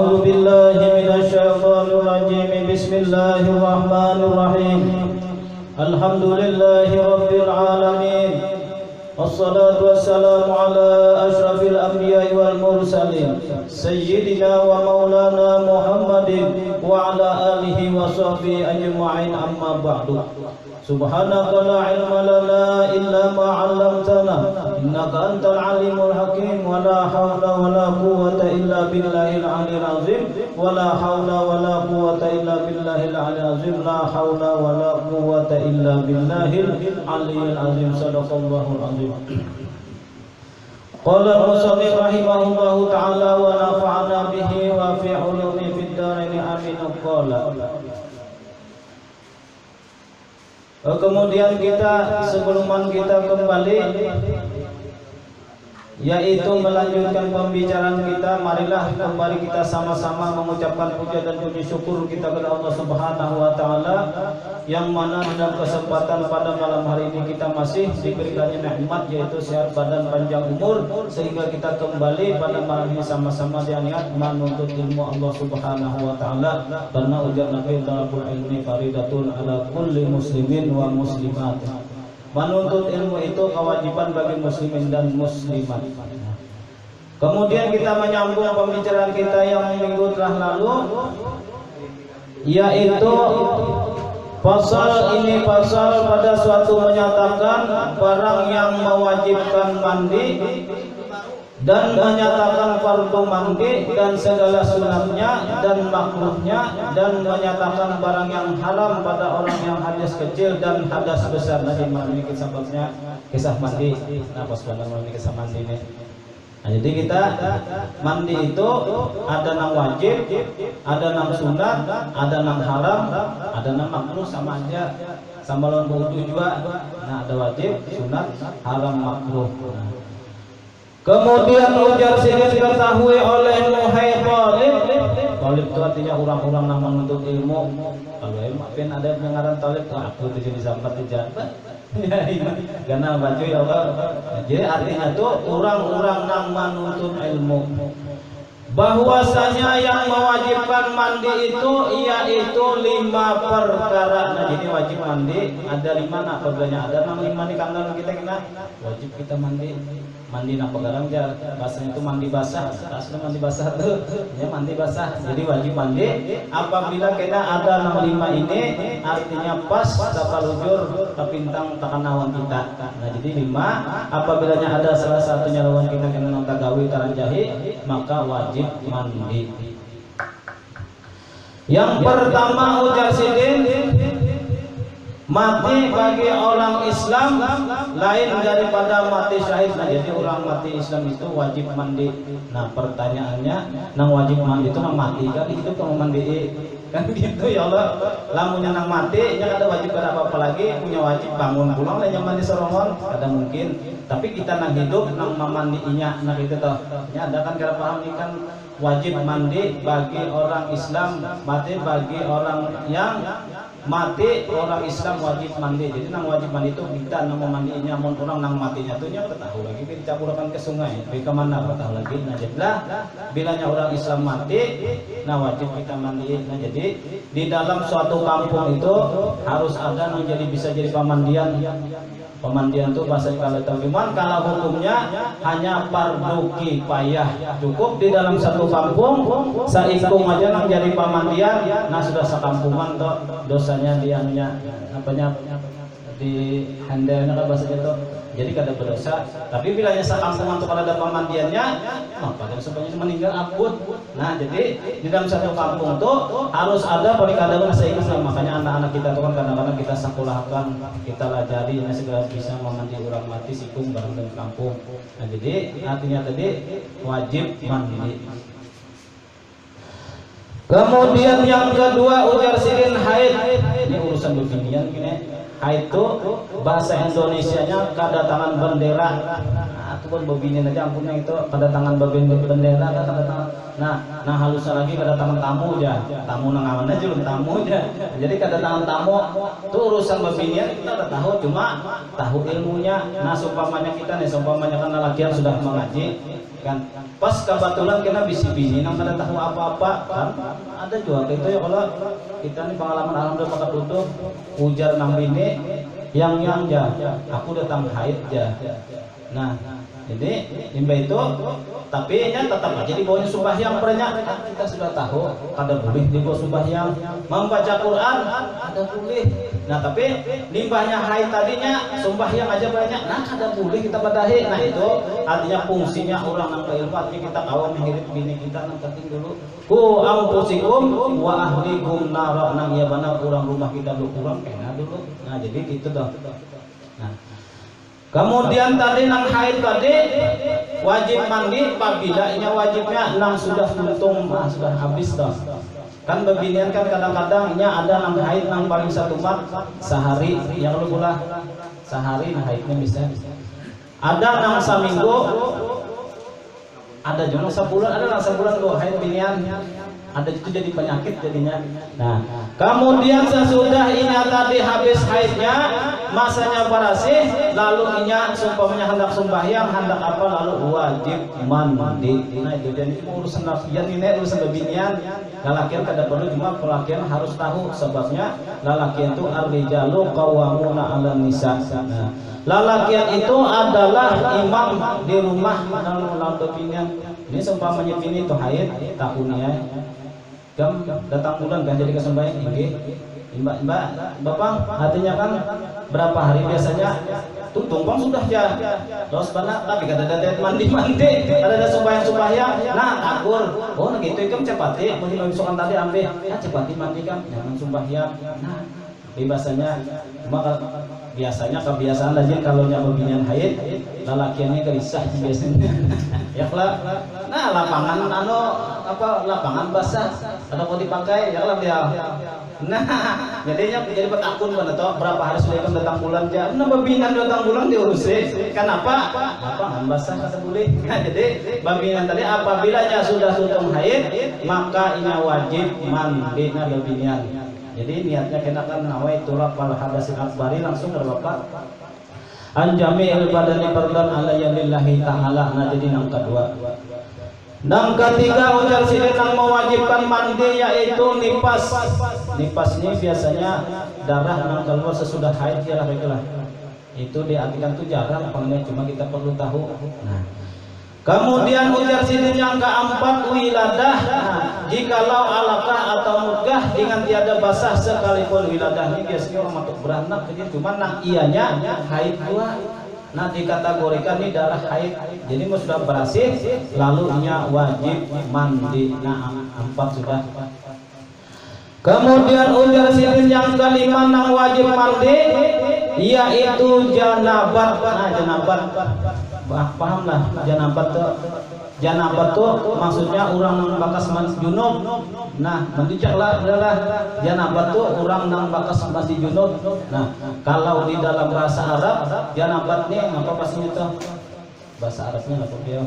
أعوذ بالله من الشيطان الرجيم بسم الله الرحمن الرحيم الحمد لله رب العالمين والصلاة والسلام على أشرف الأنبياء والمرسلين سيدنا ومولانا محمد وعلى آله وصحبه أجمعين أما بعد سبحانك لا علم لنا إلا ما علمتنا إنك أنت العليم الحكيم ولا حول ولا قوة إلا بالله العلي العظيم ولا حول ولا قوة إلا بالله العلي العظيم لا حول ولا قوة إلا بالله العلي العظيم صدق الله العظيم. قال المصنف رحمه الله تعالى ونفعنا به وفي علومه في الدارين آمين. قال kemudian kita sebelum kita kembali yaitu melanjutkan pembicaraan kita, marilah kembali kita sama-sama mengucapkan puja dan puji syukur kita kepada Allah Subhanahu wa taala yang mana dalam kesempatan pada malam hari ini kita masih diberikannya nikmat yaitu sehat badan panjang umur sehingga kita kembali pada malam ini sama-sama niat menuntut ilmu Allah Subhanahu wa taala karena ujar Nabi talabul ilmi faridatun ala kulli muslimin wa muslimat. Menuntut ilmu itu kewajiban bagi muslimin dan muslimat. Kemudian kita menyambung pembicaraan kita yang minggu telah lalu, yaitu pasal ini pasal pada suatu menyatakan barang yang mewajibkan mandi dan menyatakan fardu mandi dan segala sunatnya dan makruhnya dan menyatakan barang yang haram pada orang yang hadas kecil dan hadas besar. Nanti malam ini kisahnya kisah mandi. Nah, pas banget malam ini kisah mandi nih. Nah, jadi kita mandi itu ada yang wajib, ada yang sunat, ada yang haram, ada yang makruh sama aja. Sama lawan wudu juga. Nah, ada wajib, sunat, haram, makruh. Nah. Kemudian ujar sini diketahui oleh Nuhai Talib. Talib itu artinya orang-orang yang menuntut ilmu. Kalau ilmu pun ada yang ngaran Talib, aku itu jadi sampai dijabat. Karena baju ya Allah. Jadi artinya itu orang-orang yang menuntut ilmu. Bahwasanya yang mewajibkan mandi itu yaitu 5 perkara. Nah, jadi wajib mandi ada 5. Nah, apabila ada 5 nih kandang kita kena wajib kita mandi. Mandi nak pegarang aja, bahasanya itu mandi basah. Asli mandi basah tuh, ya mandi basah. Jadi wajib mandi. Apabila kena ada 5 ini, artinya pas tapalujur tapintang takanawan kita. Nah jadi 5. Apabila ada salah satunya lawan kita kena nonton gawi taranjahi, maka wajib mandi. Yang pertama ujar sidin, mati bagi orang Islam lain daripada mati syahid. Nah, jadi orang mati Islam itu wajib mandi. Nah, pertanyaannya, nang wajib mandi itu nang mati kan hidup kamu mandi kan gitu ya Allah. Lamunnya nang mati, nya ada wajib ada apa-apa lagi, punya wajib bangun pulang lah yang mandi sorongan, ada mungkin. Tapi kita nang hidup nang memandinya, nah itu toh. Ya ada kan cara paham ini kan wajib mandi bagi orang Islam, mati bagi orang yang mati orang Islam wajib mandi. Jadi nang wajib mandi itu kita nang memandinya, mun orang nang matinya tuh nya tahu lagi dicampurkan ke sungai, di ke mana tahu lagi. Nah jadilah bilanya orang Islam mati, nah wajib kita mandi. Nah jadi di dalam suatu kampung itu harus ada yang jadi bisa jadi pemandian. Pemandian itu bahasa kalau terjemahan kalau hukumnya hanya fardu kifayah, cukup di dalam satu kampung saikung aja nang jadi pemandian. Nah sudah sekampungan toh dosanya dianya apanya di handalnya kan bahasa itu. Jadi kada berdosa. Tapi bila sekampungan untuk ada pemandiannya, maka dan sebenarnya meninggal abut. Nah jadi di dalam satu kampung tuh harus ada perikadaran seimbang. Makanya anak-anak kita tuh kan kadang-kadang kita sekolahkan, kita lajari segera bisa memandi orang mati sikung bareng dengan kampung. Nah jadi artinya tadi wajib mandi. Kemudian yang kedua ujar sidin haid. Ini urusan beginian gini. Haid itu bahasa Indonesianya kedatangan bendera. Nah, itu pun begini aja ampunnya itu kedatangan bendera kan kedatangan. Nah halusnya lagi kedatangan tamu aja. Tamu nang awan aja belum tamu aja. Jadi kedatangan tamu itu urusan beginian kita udah tahu, cuma tahu ilmunya. Nah seumpamanya kita nih, seumpamanya kan lakian sudah mengaji. kan. Pas kebetulan kena bisi bini nang kada tahu apa-apa kan. Ada juga gitu ya kalau kita nih pengalaman alhamdulillah pakai tutup ujar nang bini yang ja aku datang haid ja. Nah, jadi limbah itu tapi nya tetap aja di bawahnya sembahyang banyak. Kita sudah tahu kada boleh di bawah sembahyang membaca Quran ada boleh. Nah tapi limbahnya haid tadinya sembahyang aja banyak. Nah kada boleh kita badahi. Nah itu artinya fungsinya orang nang ilmu artinya kita awam mengirit bini kita nang penting dulu. Ku ampusikum wa ahlikum nar nang ya bana orang rumah kita dulu kurang kena dulu. Nah jadi gitu dong. Nah kemudian tadi nang haid tadi wajib mandi apabila nya wajibnya nang sudah tuntung sudah habis toh. Kan bebinian kan kadang-kadang nya ada nang haid nang paling satu mat sehari yang lu pula sehari nang haidnya bisa. Ada nang seminggu, ada juga sebulan, ada nang sebulan gua haid binian. Ada itu jadi penyakit jadinya. Nah, kemudian sesudah ini tadi habis haidnya, masanya parasih, lalu inya sumpahnya hendak sembahyang, hendak apa lalu wajib mandi. Nah itu jadi urusan nafian ini urusan bebinian. Lalakian kada perlu cuma pelakian harus tahu sebabnya lalakian itu ar-rijalu qawwamuna 'alan nisa. Nah, lalakian itu adalah imam di rumah dalam bebinian. Ini seumpamanya bini itu haid tahunnya. Jam datang bulan kan jadi kesembahyang nggih. Mbak, Bapak artinya kan berapa hari biasanya tumpang sudah ya. Terus bana tapi kada ada mandi, ada sembahyang. Nah, akur. Oh, gitu ikam cepati, mun misalkan tadi ambil, cepati mandi kan jangan sembahyang. Nah, biasanya maka biasanya kebiasaan aja kalau nyawa binian haid lalakiannya gelisah biasanya. Ya lah. Nah, lapangan lapangan basah ada mau dipakai ya lah dia. Nah, jadinya jadi petakun mana toh berapa hari sudah kan datang bulan ja. Nah, babinan datang bulan diurusi. Kenapa? Lapangan basah kada boleh. Nah, jadi babinan tadi apabila sudah tuntung haid maka ini wajib mandi na babinian. Jadi niatnya kena kan nawaitul fal hadasil akbari langsung berbapak anjami'il badani fardan ala lillahi ta'ala. Nah jadi yang kedua. Yang ketiga ujar sini yang mewajibkan mandi yaitu nipas. Nipas ini biasanya darah yang keluar sesudah haid ya lah. Itu diartikan itu jarang panggilnya cuma kita perlu tahu. Nah, kemudian ujar sini yang keempat wiladah. Nah, jikalau alaqah atau mudgah dengan tiada basah sekalipun wiladah ini biasanya orang matuk beranak jadi cuma nang ianya haid dua. Nah dikategorikan ini darah haid. Jadi sudah berhasil lalu nya wajib mandi. Nah 4 sudah. Kemudian ujar sini yang kelima nang wajib mandi yaitu janabat. Nah janabat paham lah janabat tuh maksudnya orang nang bakas mandi junub. Nah mendicak lah adalah janabat tuh orang nang bakas mandi junub. Nah kalau di dalam bahasa Arab janabat nih apa pastinya tuh bahasa Arabnya apa dia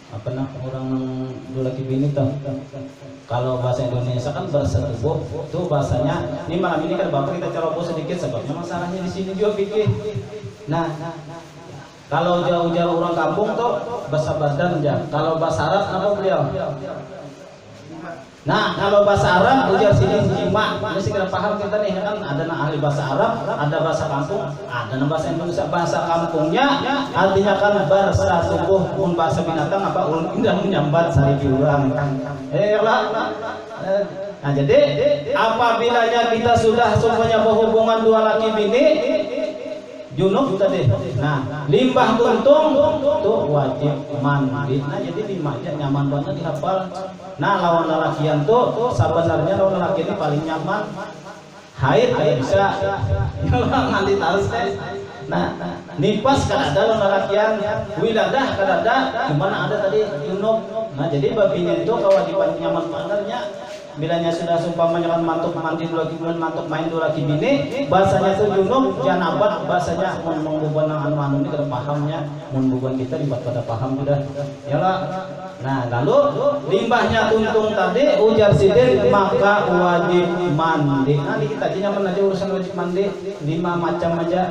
apa nah orang dulu lagi bini tuh. Kalau bahasa Indonesia kan bersetubuh tuh bahasanya. Ini malam ini kan bapak kita ceroboh sedikit sebabnya masalahnya di sini juga pikir. Nah kalau jauh-jauh orang kampung tuh bahasa badan aja. Kalau bahasa Arab apa beliau? Nah kalau bahasa Arab ujar sini jima. Ini sih kita paham kita nih kan ada ahli bahasa Arab, ada bahasa kampung, ada bahasa Indonesia. Bahasa kampungnya artinya kan bersetubuh pun bahasa binatang apa indah menyambat sari jurang. Nah jadi apabilanya kita sudah semuanya berhubungan dua laki bini junub tadi. Nah, limbah tuntung tuh wajib mandi. Nah, jadi limbahnya nyaman banget dihafal. Nah, lawan lelakian tuh sebenarnya lawan lelaki ini paling nyaman. Haid bisa. Nanti tahu teh. Nah, nipas kan ada lawan lelakian, wiladah kan ada, gimana ada tadi junub. Nah, jadi babine itu kewajiban nyaman partnernya. Bilanya sudah sumpamanya kan mantuk mandi dua bulan mantuk main dua lagi bini bahasanya itu junub janabat bahasanya mengubah nang anu ini kada pahamnya mengubah kita dibuat pada paham sudah ya lah. Nah lalu limbahnya tuntung tadi ujar sidin maka wajib mandi. Nah kita aja nyaman aja urusan wajib mandi 5 macam aja.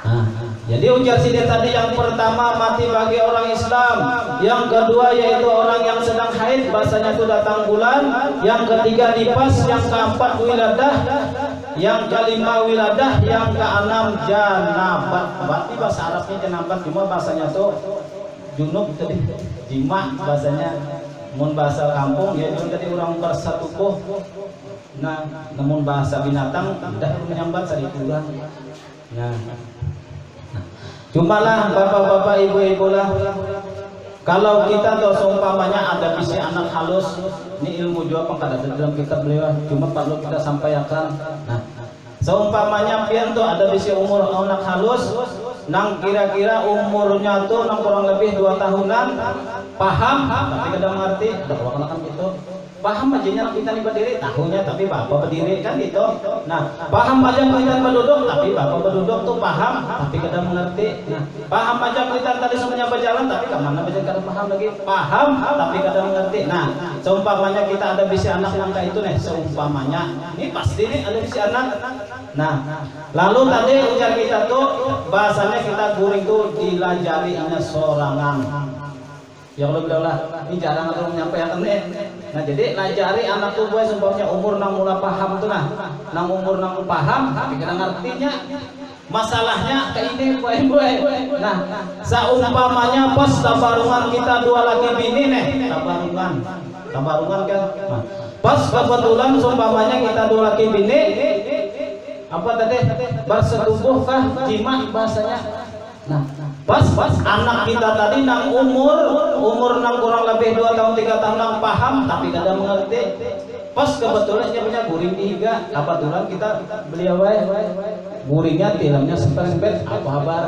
Nah jadi ujar Sidin tadi yang pertama mati bagi orang Islam, yang kedua yaitu orang yang sedang haid bahasanya itu datang bulan, yang ketiga nifas, yang keempat wiladah, yang kelima wiladah, yang keenam janabat. Berarti bahasa Arabnya janabat, cuma bahasanya tuh junub tadi jima bahasanya. Mun bahasa kampung ya jadi orang bersatukuh. Nah, namun bahasa binatang tidak menyambat sadikulah. Nah, cumalah bapak-bapak ibu-ibu lah, kalau kita tuh seumpamanya ada bisi anak halus, ini ilmu juga ada dalam kitab beliau, cuma perlu kita sampaikan. Nah, seumpamanya pian tuh ada bisi umur anak halus, nang kira-kira umurnya tuh nang kurang lebih 2 tahunan, paham tapi kadang mengerti, udah kan gitu. Paham aja kita nih berdiri, tahunya tapi bapak berdiri kan gitu. Nah, paham aja kita berduduk, tapi bapak berduduk tuh paham, tapi kadang mengerti. Nah, paham aja kita tadi semuanya berjalan, tapi kemana bisa kadang paham lagi. Paham, tapi kadang mengerti. Nah, seumpamanya kita ada bisi anak yang kayak itu nih, seumpamanya. Ini pasti nih ada bisi anak. Nah, lalu tadi ujar kita tuh bahasanya kita guring tuh dilajari hanya sorangan. Ya Allah bilang ini jarang atau menyampaikan nih. Nah jadi lajari anak tuh gue seumpamanya umur nang mula paham tuh nang umur nang paham tapi kadang ngertinya masalahnya ke ini gue. Nah seumpamanya pas tabarungan kita 2 laki bini nih tabarungan kan. Nah, pas kebetulan seumpamanya kita 2 laki bini apa tadi bersetubuh kah jima bahasanya. Nah pas anak kita tadi nang umur nang kurang lebih 2 tahun 3 tahun nang paham tapi kadang mengerti. Pas kebetulan dia punya guring dihiga, kebetulan kita beliau guringnya tilangnya sempet apa kabar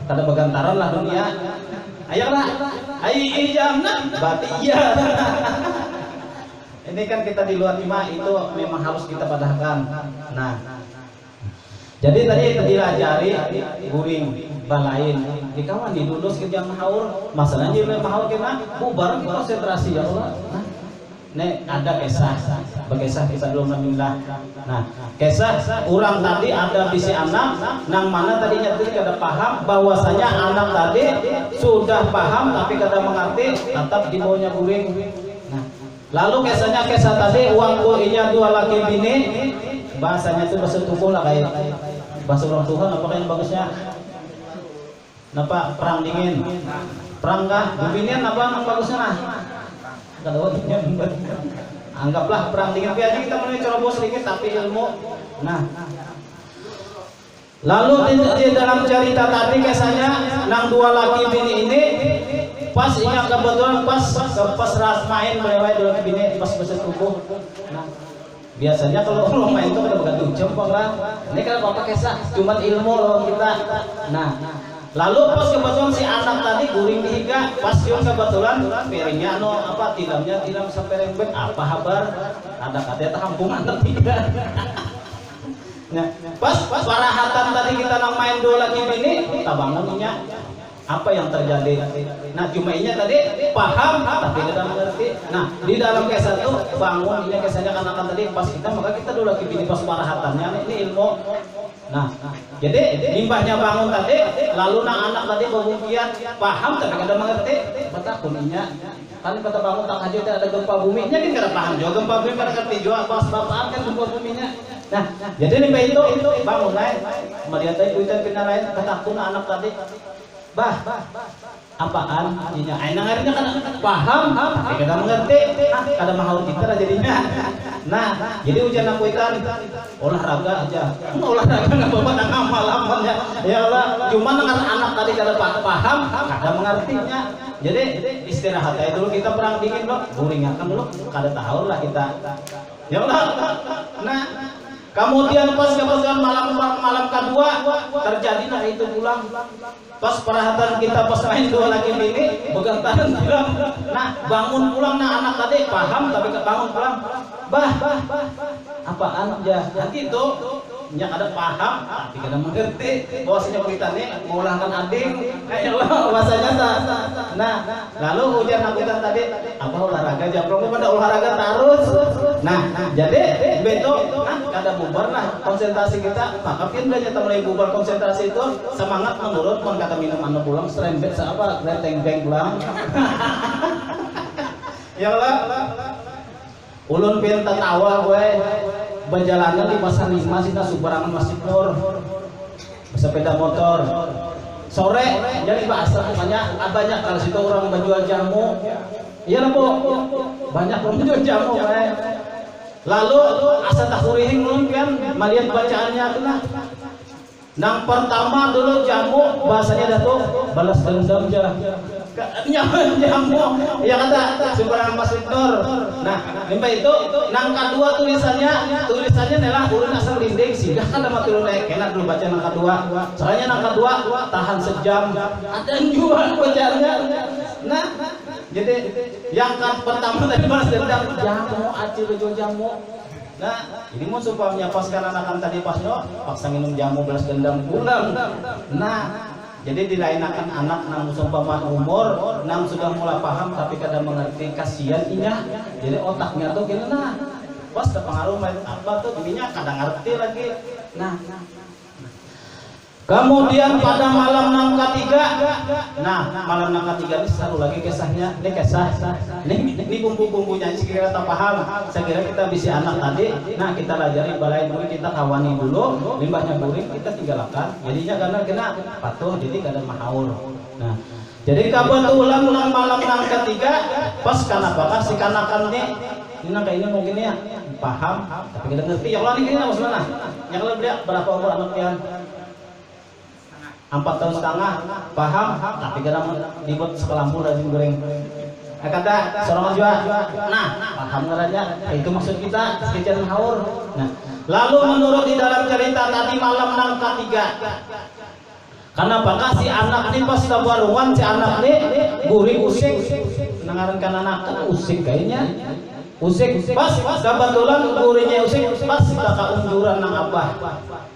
kada begantaran lah dunia. Ayolah ai jamna berarti iya. Ini kan kita di luar lima itu memang harus kita padahkan. Nah jadi tadi dilajari guring balain di kawan di lulus ke jam haur masalahnya di haur kena bubar konsentrasi ya Allah. Nek ada kisah kita dulu alhamdulillah. Nah kisah orang tadi ada bisi anak nang mana tadinya tadi kada paham bahwasanya anak tadi sudah paham tapi kada mengerti tetap di bawahnya guring. Nah lalu kisah tadi waktu inya 2 laki bini bahasanya itu bersetubuh lah kayak bahasa orang Tuhan apa yang bagusnya? Napa perang dingin? Perang kah? Binian apa yang bagusnya nah? Kadang-kadang anggaplah perang dingin biar kita mulai coba sedikit tapi ilmu. Nah, lalu di dalam cerita tadi kisahnya nang 2 laki bini ini pas ingat kebetulan pas ras main melewati 2 laki bini pas bersetubuh. Nah, biasanya kalau main itu udah begitu jempol lah. Ini kan apa kisah cuma ilmu loh kita. Nah, lalu pas kebetulan si anak tadi guring dihiga, pas yang kebetulan piringnya tilam sampai rembet apa kabar? Ada katanya tampung anak 3. Nah, pas parahatan tadi kita nang main 2 laki bini, kita bangunnya apa yang terjadi? Nah cumainya tadi paham tapi tidak mengerti. Nah di dalam kisah itu bangun ini kisahnya anak tadi pas kita maka kita 2 laki bini pas parahatannya ini ilmu. Nah jadi limbahnya bangun tadi lalu anak tadi pembuktian paham tapi tidak mengerti. Betul kuninya kan kata bangun tak aja ada gempa bumi nya kan kada paham juga gempa bumi kada ngerti juga pas bapaan kan gempa buminya. Nah jadi limbah itu bangun naik kemudian tadi kuitan pindah lain kata anak tadi bah apaan artinya akhirnya kan paham tapi kada mengerti kada mau kita jadinya. Nah jadi ujian aku ikan olahraga aja olahraga nggak bawa ngamal-amalnya ya Allah cuma dengan anak tadi kada paham kada mengertinya. Jadi istirahat aja dulu kita perang dingin loh guringakan dulu kada tahu lah kita ya Allah. Nah kemudian pas kebetulan malam kedua terjadi nah itu pulang pas perhatian kita pas main 2 laki bini begantaran bilang nah bangun pulang nah anak tadi paham tapi bangun pulang bah apaan aja nanti itu nya ada paham tapi kada mengerti bahwasanya kita nih mengulangkan ading bahasanya nah lalu ujian aku tadi apa olahraga japrong pada olahraga terus Nah, jadi beto kada bubar lah konsentrasi kita. Maka pindah nyata mulai bubar konsentrasi itu semangat menurut mun kata minum anu pulang serempet apa greteng beng pulang. Ya lah. Ulun pengen tawa gue berjalanan di pasar 5 sih Subarangan Masjid Nur. Sepeda motor. Sore jadi bahasa banyak banyak kalau situ orang menjual jamu. Iya lah Bu. Banyak orang menjual jamu lalu asa tak kurihing kan melihat bacaannya itu nah. Nang pertama dulu jamu bahasanya Datuk balas dendam jarak. Jamu ya kata Subarangan Masjid Nur. Nah, limpa itu nang kedua tulisannya adalah ulun asal linding sih kan ada matulun enak dulu baca nang kedua. Soalnya nang kedua tahan sejam. Ada juga bacaannya. Nah, jadi yang kan pertama tadi balas dendam jamu acil jual jamu. Nah, ini mau supaya menyapaskan anak-anak tadi pas paksa minum jamu balas dendam pulang. Nah, jadi dilainakan anak nang seumpama umur nang sudah mulai paham tapi kadang mengerti kasihan inya. Jadi otaknya tuh gini nah. Pas terpengaruh main apa tuh ininya kadang ngerti lagi. Nah. Kemudian pada malam nang ketiga. Nah, malam nang ketiga ini seru lagi kisahnya. Ini kisah. Ini bumbu-bumbunya sekira kita paham. Saya kira kita bisa anak tadi. Nah, kita lajari balai murid kita kawani dulu, limbahnya buring kita tinggalkan. Jadinya karena kena patuh jadi kada mahaur. Nah, jadi kebetulan malam nang ketiga pas kanapakah si kanakan ini nang kayak ini mungkin ya paham tapi kita ngerti ya Allah ini maksudnya. Yang lebih berapa umur anak pian? 4 tahun setengah paham tapi kadang dibuat sekelampu rajin goreng kata seorang juga nah paham ngeraja itu maksud kita sekian haur. Nah lalu menurut di dalam cerita tadi malam nang ketiga karena apakah si anak ini pas tabaruan si anak ini gurih usik nengarankan anak kan usik kayaknya usik pas kebetulan gurihnya usik pas kakak unjuran nang abah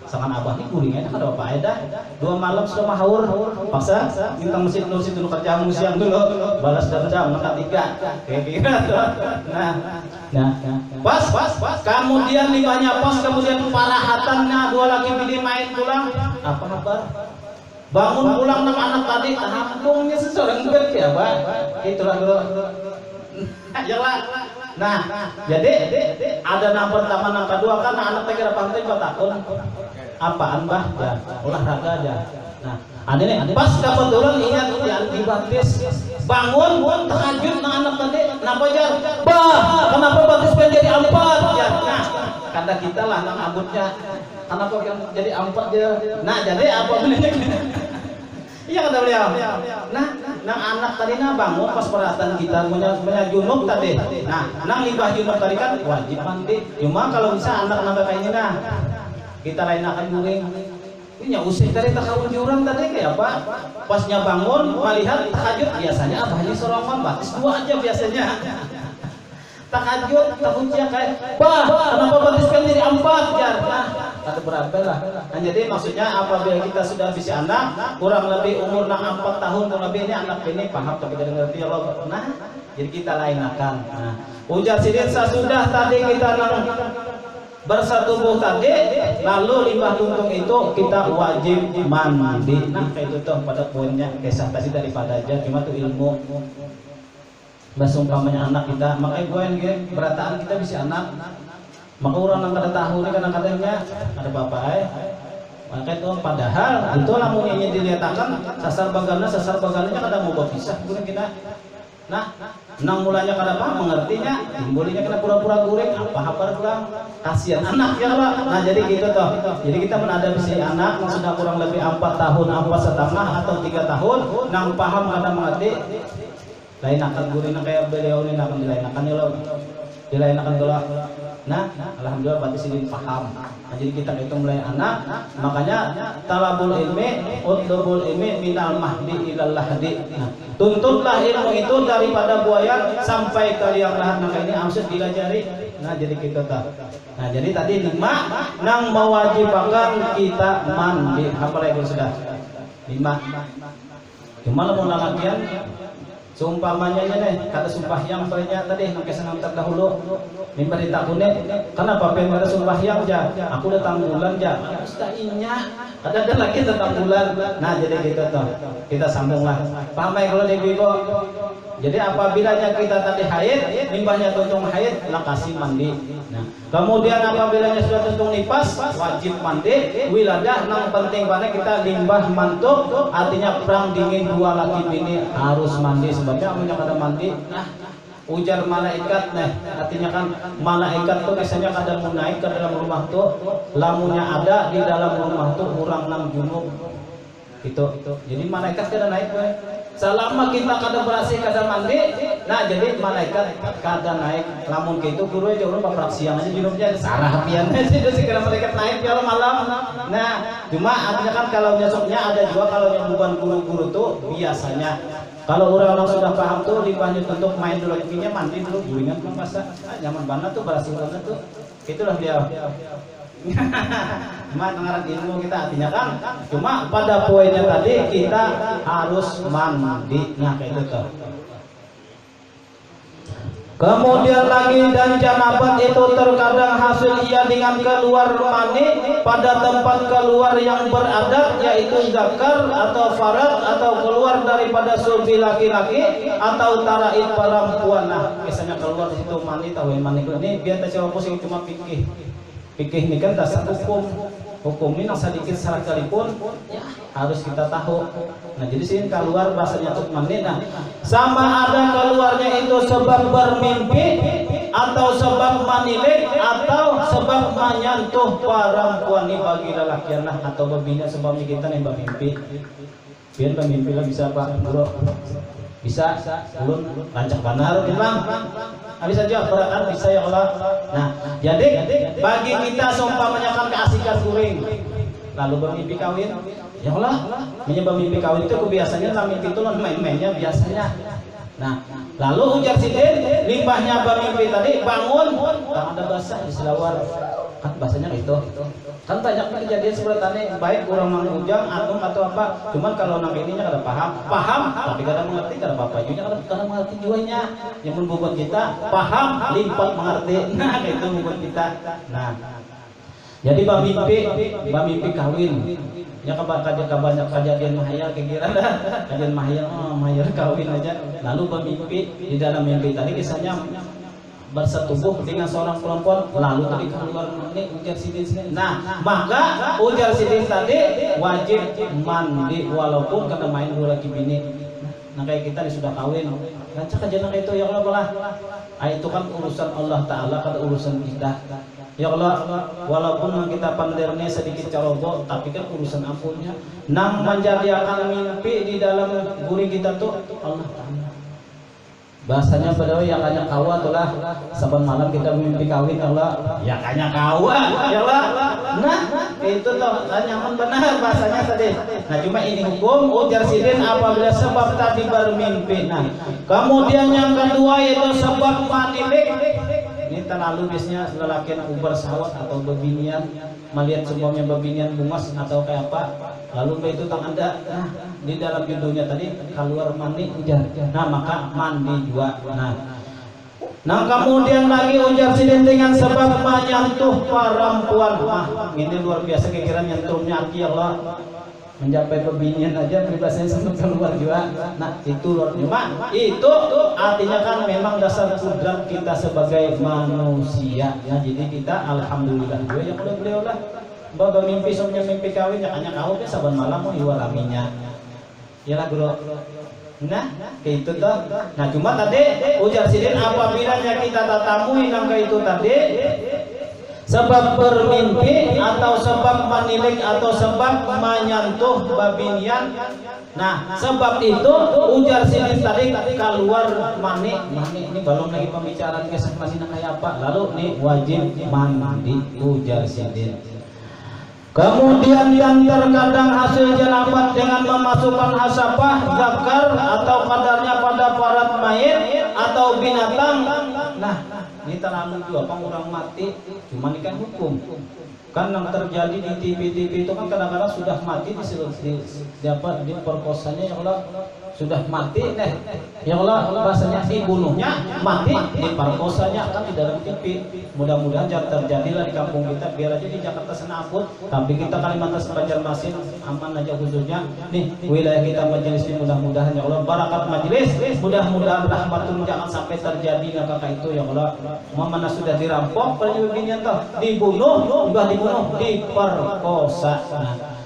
sangan abah ini guringnya ada apa ada 2 malam sudah mahaur paksa minta Masjid Nur situ kerja siang dulu balas dendam nang ketiga kayak gitu. Nah pas kemudian libahnya pas kemudian parahatannya 2 laki pilih main pulang apa kabar bangun pulang nang anak tadi tampungnya seseorang juga ya Pak itulah dulu yalah. Nah jadi ada nang pertama nang kedua kan anak teh kira pantai 4 tahun apaan bah ya olahraga aja. Nah ini pas kebetulan ingat yang dibaptis bangun tahajud nang anak tadi kenapa jar bah kenapa baptis pengen jadi 4 ya. Nah kata kita lah nang abutnya kenapa yang jadi 4 dia. Nah jadi apa benernya iya kata beliau. Nah nang anak tadi bangun pas perhatian kita punya junub tadi. Nah nang libah junub tadi kan wajib mandi. Cuma kalau bisa anak kayak ini nah kita lain akan guring. Ini usik dari takawun jurang tadi kayak apa? Pasnya bangun melihat tahajud biasanya abahnya sorongan batis 2 aja biasanya. Tahajud tahujud kayak bah kenapa batiskan jadi 4 jar. Nah kata berapa lah. Nah, jadi maksudnya apabila kita sudah bisa anak kurang lebih umur 4 tahun kurang lebih ini anak ini paham tapi tidak ngerti Allah. Nah jadi kita lain akan. Nah ujar sidin sesudah tadi kita bersatubuh tadi lalu limbah tuntung itu kita wajib mandi. Nah kayak itu tuh pada poinnya kisah tadi daripada aja cuma tuh ilmu bahasa umpamanya anak kita makanya gue yang berataan kita bisa anak maka orang yang kada tahu ini kadang katanya ada bapak maka itu padahal itu lamun yang dilihatkan sasar bagananya kada mau berpisah gureng kita. Nah nang mulanya kada paham mengertinya timbulnya kena pura-pura guring apa pulang kasihan anak ya Pak. Nah jadi gitu toh jadi kita menghadapi si anak yang sudah kurang lebih 4 tahun 4,5 atau 3 tahun nang paham kada mengerti lain akan guring kayak beliau ini akan dilainakan ya lo dilainakan dulu. Nah alhamdulillah berarti sini paham. Nah, jadi kita itu mulai anak makanya talabul ilmi utlubul ilmi minal mahdi ilal lahdi. Nah, tuntutlah ilmu itu daripada buaya sampai ke liang lahat. Nah ini maksud dilajari. Nah jadi kita tahu. Nah jadi tadi 5 nang mewajibkan kita mandi apa lagi sudah 5 cuma mau lalakian Seumpamanya nih kata sembahyang banyak tadi nang kesenang terdahulu mimbar ditakune kenapa pengen ada sembahyang ja aku datang bulan ja ustainya ada lagi datang bulan. Nah jadi gitu tuh kita sambunglah paham ya kalau ibu-ibu. Jadi apabila kita tadi haid limbahnya tuntung haid lah kasih mandi. Nah kemudian apabila sudah tuntung nifas wajib mandi. Wiladah nang penting banget kita limbah mantuk artinya perang dingin dua laki bini harus mandi sebabnya punya kada mandi. Nah ujar malaikat nih artinya kan malaikat tuh biasanya kada mau naik ke dalam rumah tuh lamunya ada di dalam rumah tuh kurang 6 junub gitu. Jadi malaikat kada naik we. Selama kita kada berhasil kada mandi, nah jadi malaikat kada naik. Lamun gitu guru aja urang bapak siang aja junubnya sarah piannya sih segera malaikat naik kalau malam. Nah, cuma artinya kan kalau nyesuknya ada juga kalau yang bukan guru-guru tuh biasanya kalau orang sudah paham tuh limbahnya untuk main dulu intinya mandi dulu gulingan kan masa zaman banget tuh berhasil banget tuh. Itulah dia. Cuma dengaran ilmu kita artinya kan cuma pada poinnya tadi kita harus mandi. Nah kayak itu tuh. Kemudian lagi dan janabat itu terkadang hasil ia dengan keluar mani pada tempat keluar yang beradab yaitu zakar atau farad atau keluar daripada sulbi laki-laki atau taraid perempuan. Nah biasanya keluar di situ mani tahu mani ini biar tak coba pusing cuma pikir ini kan dasar hukum ini sedikit sekalipun ya, harus kita tahu. Nah jadi sini keluar bahasanya tuh mani. Nah sama ada keluarnya itu sebab bermimpi atau sebab manilik atau sebab menyentuh perempuan ini bagi lelaki atau babinya sebabnya kita nih bermimpi. Biar bermimpi lah bisa Pak Bro bisa ulun rancak banar bilang habis saja Quran bisa ya Allah. Nah jadi bagi kita seumpamanya kan keasikan kuring lalu bermimpi kawin ya Allah menyebab mimpi kawin itu biasanya lah mimpi itu main-mainnya biasanya. Nah lalu ujar sidin limbahnya bermimpi tadi bangun tak ada bahasa di selawar kan bahasanya itu kan banyak kejadian seperti tadi baik orang mengujang atau apa cuman kalau nang ininya kada paham tapi kada mengerti kada apa-apa juga kada mengerti juanya yang membuat kita paham lipat mengerti. Nah itu membuat kita. Nah jadi bamimpi kawin ya banyak kejadian mahayal kira-kira kejadian mahayal kawin aja lalu bamimpi di dalam mimpi tadi kisahnya bersetubuh dengan seorang perempuan lalu tadi keluar mani ujar sidin. Nah maka ujar sidin tadi wajib mandi walaupun kena main dua laki bini. Nah kayak kita sudah kawin rancak aja nak itu ya Allah belah itu kan urusan Allah Ta'ala kan urusan kita ya Allah walaupun kita pandirnya sedikit carobo tapi kan urusan ampunnya nang menjadikan mimpi di dalam guri kita tuh Allah Ta'ala bahasanya pada yang hanya kawa tuh lah saban malam kita mimpi kawin Allah ya hanya kawa ya Allah. Nah itu tuh nyaman benar bahasanya tadi. Nah cuma ini hukum ujar sidin apabila sebab tadi bermimpi. Nah kemudian yang kedua yaitu sebab manilik. Ini terlalu biasanya lelaki yang bersahwat atau bebinian melihat sebabnya bebinian bungas atau kayak apa lalu itu tak ada. Nah di dalam judulnya tadi keluar mandi ujar. Nah maka mandi juga. Nah kemudian lagi ujar sidin dengan sebab menyentuh perempuan. Nah ini luar biasa kira-kira nyentuhnya aki Allah mencapai pebinian aja pribadinya sampai keluar juga. Nah itu luar biasa. Itu artinya kan memang dasar kudrat kita sebagai manusia. Nah jadi kita alhamdulillah juga yang beliau lah bapak mimpi semuanya mimpi kawin ya hanya kau saban malam mau iwalaminya ya lah bro. Nah kayak itu tuh. Nah cuma tadi ujar sidin apabila kita tatamui nangka itu tadi sebab bermimpi atau sebab menilik atau sebab menyentuh babinian. Nah sebab itu ujar sidin tadi keluar mani ini belum lagi pembicaraan kisah mani kayak apa lalu nih wajib mandi ujar sidin. Kemudian yang terkadang hasil janabat dengan memasukkan hasapah, zakar atau kadarnya pada parat mayit atau binatang. Nah, ini terlalu juga orang mati, cuma ini kan hukum. Kan yang terjadi di TV itu kan kadang-kadang sudah mati di perkosanya ya Allah sudah mati deh. Ya Allah, bahasanya dibunuhnya, mati, diperkosanya kan di dalam TV. Mudah-mudahan jangan terjadilah di kampung kita, biar aja di Jakarta sana ampun. Tapi kita Kalimantan Banjarmasin aman aja khususnya. Nih wilayah kita majelis ini mudah-mudahan ya Allah barakat majelis, mudah-mudahan rahmatun jangan sampai terjadi kakak itu ya Allah. Mana sudah dirampok, pada beginian toh, dibunuh, diperkosa.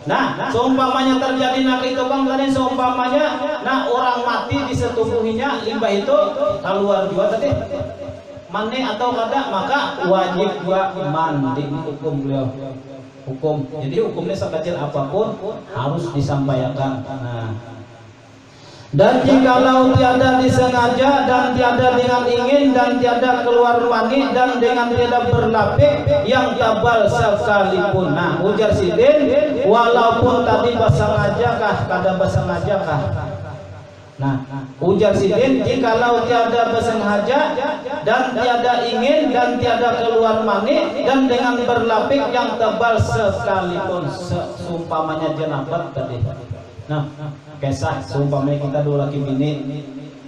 Nah, seumpamanya terjadi nak itu bang tadi seumpamanya, nah orang mati disetubuhinya limbah itu keluar juga tadi mandi atau kada, maka wajib gua mandi hukum beliau. Hukum. Jadi hukumnya sekecil apapun harus disampaikan. Nah, dan jikalau tiada disengaja dan tiada dengan ingin dan tiada keluar mani dan dengan tidak berlapik yang tabal sekalipun. Nah, ujar Sidin, walaupun tadi bersengaja kah, kada bersengaja kah. Nah, ujar Sidin, jikalau tiada bersengaja dan tiada ingin dan tiada keluar mani dan dengan berlapik yang tebal sekalipun, seumpamanya jenabat tadi. Nah, kisah seumpamanya kita dua laki bini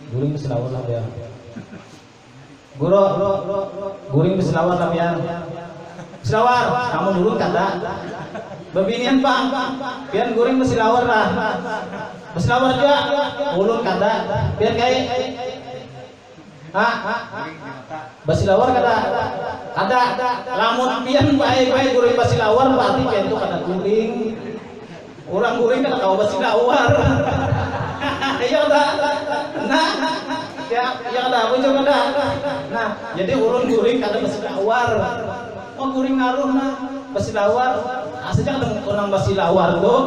guring berselawar lah ya. Guring berselawar lah ya. Selawar, kamu dulu kada. Bebinian Pak, pian guring berselawar lah. Berselawar juga, ulun kada. Pian kayak berselawar kada. Ada, lamun pian baik-baik guring berselawar berarti pian itu kada guring. Orang guring kan kau bersilawar. Ya udah. Nah, ya udah muncul kada. Nah, jadi urun guring kada bersilawar. Oh guring ngaruh nah bersilawar. Aslinya ada orang bersilawar tuh,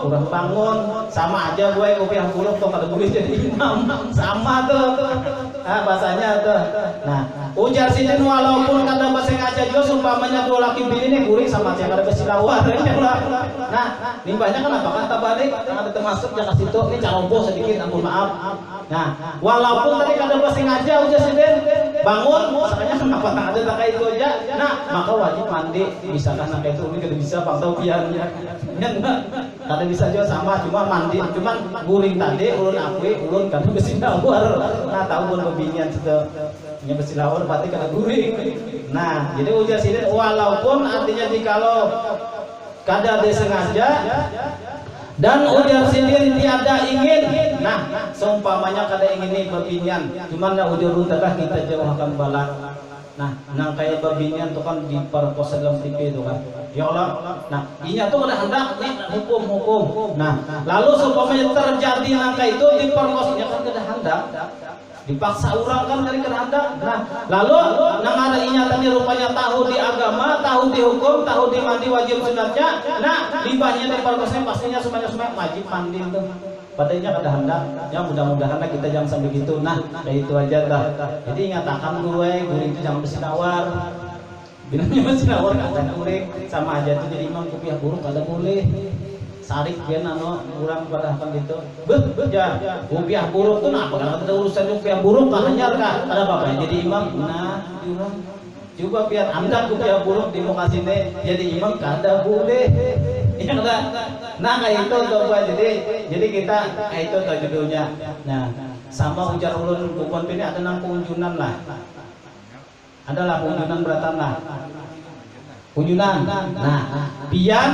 kurang bangun. Sama aja gue kopiah buluk tuh kada boleh jadi imam. Sama tuh. Bahasanya tuh. Nah, ujar Sidin walaupun kada bersengaja juga sumpamanya dua laki bini nih guring sama aja kada bersilawar. Nah, limbahnya kan apa kata balik ada termasuk jangan situ ini caroboh sedikit ampun maaf. Nah, walaupun tadi kada bersengaja ujar Sidin bangun, makanya kenapa tak ada tak itu aja. Nah, maka wajib mandi. Bisakah nak itu ini kada bisa bang tahu pian ya. Kada bisa juga sama cuma mandi, cuman guring tadi ulun akui ulun kada bersilawar. Nah, tahu pun bebinian situ. Nya bersilawar berarti kada guring. Nah, jadi ujar Sidin walaupun artinya jikalau kada disengaja dan ujar Sidin tiada ingin. Nah, seumpamanya kada ingin nih bebinian, cuman ya ujar untah kita jauhkan balak. Nah, nang kayak bebinian tuh kan diperkosa dalam TV itu kan. Ya Allah. Nah, inya tuh ada hendak nih hukum. Nah, lalu seumpamanya terjadi nang kayak itu diperkosanya kan kada hendak. Dipaksa orang kan dari kehendak. Nah, lalu nang ada inya tadi rupanya tahu di agama, tahu di hukum, tahu di mandi wajib sunatnya. Nah, limbahnya dari perkosanya pastinya semuanya wajib mandi itu. Padahal kada hendak. Ya mudah-mudahan kita jangan sampai gitu. Nah, kayak itu aja dah. Jadi ingatakan gue itu jangan bersilawar. Bilangnya bersilawar kada boleh. Sama aja tuh jadi imam kopiah buruk kada boleh. Sarik pian kurang pada akan gitu. Ya, kopiah buruk tuh apa kan ada urusan kopiah buruk kan hanyar kah? Ada apa jadi imam? Nah, curang. Coba pian anda kopiah buruk di muka sini jadi imam kada boleh. Ya kada. Nah, kayak itu coba jadi kita kayak itu tuh judulnya. Nah, sama ujar ulun bukan ini ada nang kunjunan lah. Adalah kunjunan beratan lah. Kunjunan. Nah, pian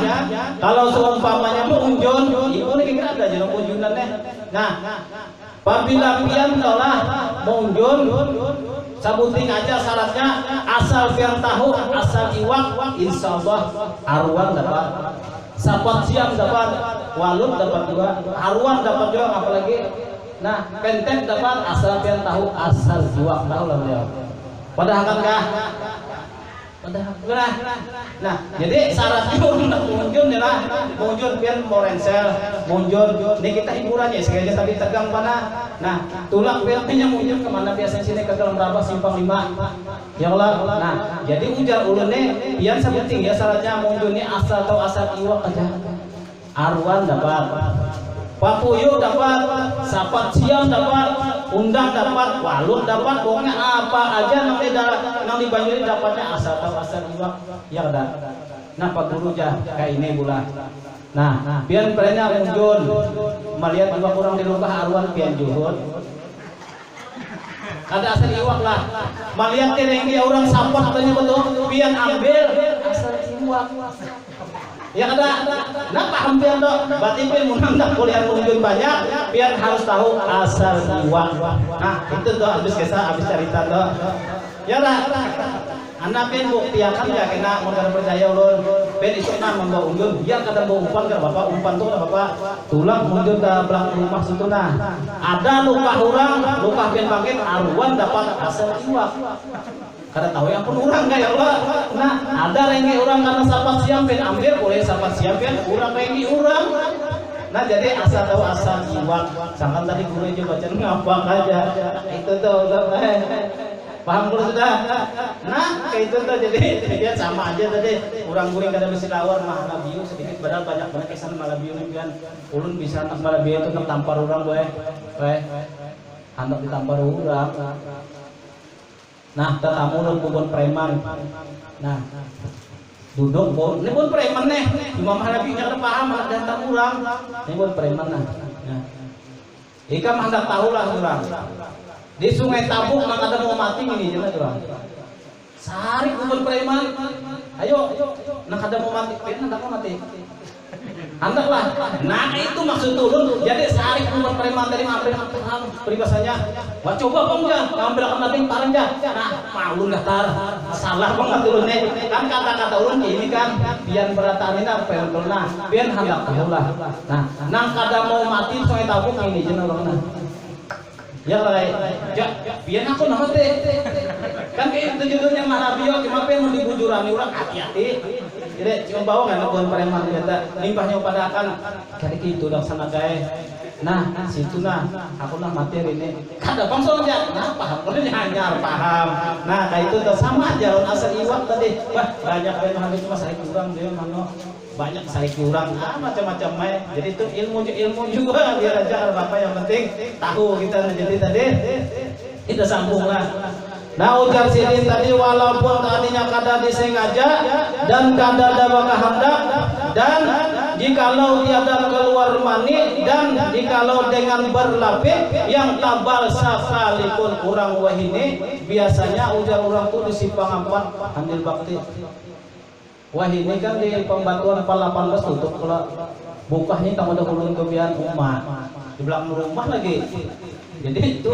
kalau seumpamanya mengunjun, ibu ini kira ada jalan kunjunannya. Nah, apabila pian telah mengunjun, sabuting aja syaratnya asal pian tahu, asal iwak, insyaallah arwan dapat. Sapat siang dapat, walut dapat juga, arwan dapat juga apalagi. Nah, pentek dapat asal pian tahu, asal iwak tahu lah dia. Padahal kan kah? Nah, jadi syaratnya untuk munjun ya lah, munjun pian mau rensel, munjun. Ini kita hiburannya sekalian tapi tegang mana. Nah, tulak piannya munjun kemana biasanya sini ke dalam Rabah Simpang 5. Ya Allah. Nah, jadi ujar ulunnya pian sebuting ya syaratnya munjunnya asal atau asal iwak aja. Arwan dapat, papuyuh dapat, sapat siang dapat, undang dapat, walut dapat, pokoknya apa aja nang dibanjuri dapatnya asal tahu asal iwak ya ada. Nah, Pak Guru jah kayak ini pula. Nah, pian perenya munjul melihat juga kurang di luka arwan pian juhud. Ada asal iwak lah. Melihat yang dia orang sapot tanya betul, pian ambil asal iwak. Ya ada. Nah paham pian dok. Berarti pian munang kuliah munjul banyak, pian harus tahu asal iwak. Nah itu tuh habis kisah, habis cerita dok. Ya lah. Anak pian buktiakan ya kena modal percaya ulun. Pian isu membawa unggul. Dia kadang bawa umpan kan bapak, umpan tuh kan bapak tulang munjul ke belakang rumah situ nah. Ada luka orang, luka pian bangkit, arwan dapat asal iwak. Kada tahu yang pun orang kayak Allah. Nah, ada rengi orang karena sapat siang pian ambil, boleh sapat siang pian orang rengi orang. Nah, jadi asal tahu asal iwak. Sangkan tadi guru aja baca ngapa aja. Itu tuh paham guru sudah. Nah, kayak itu tuh jadi dia sama aja tadi. Orang guring kada mesti lawar malabiu sedikit padahal banyak kesan malabiu nih kan. Ulun bisa nak malabiu itu tampar orang gue. Hendak ditampar orang. Nah, tetamu ulun kubun preman. Nah, duduk pun, ini pun preman nih. Cuma malabiu nya kada paham malah datang orang. Ini pun preman nah. Ika mah hendak tahu lah orang. Di Sungai Tabuk nak ada mau mati ini jangan orang. Sari kubun preman. Ayo, nak ada mau mati, hendak mau mati. Hendaklah. Nah itu maksud turun. Jadi sehari kubun preman dari ngambil paham peribahasanya. Wah coba bang ya, ngambil akan nanti parang ya. Nah malu nggak tar. Salah bang nggak turunnya. Kan kata-kata ulun ini kan. Biar berataan ini apa yang pernah. Biar hendak tahu lah. Nah, nang kada mau mati Sungai Tabuk ini jeneng orang nah. Ya lah, biar aku nama teh. Kan kayak itu judulnya Malabiyo, cuma pengen dibujurani orang hati-hati. Jadi cuma bawa kan bukan preman kita limpahnya pada akan kayak gitu dan sana kayak. Nah, situ nah, aku nah materi ini. Kada bangsa aja, nah paham, kalau nyanyar paham. Nah, kayak itu tuh sama aja, asal iwak tadi. Wah, banyak yang habis cuma saya kurang dia mana. Banyak saya kurang macam-macam main. Jadi itu ilmu juga biar aja apa yang penting tahu kita jadi tadi kita sambung lah. Nah ujar sidin tadi walaupun tadinya kada disengaja dan kada ada kehendak dan jikalau tiada keluar mani dan jikalau dengan berlapis yang tabal sekalipun kurang wahini biasanya ujar orang tuh disipang empat ambil bakti. Wah ini kan di pembatuan 18 tutup kalau bukanya kamu udah ulun kebian umat di belakang rumah lagi. Jadi itu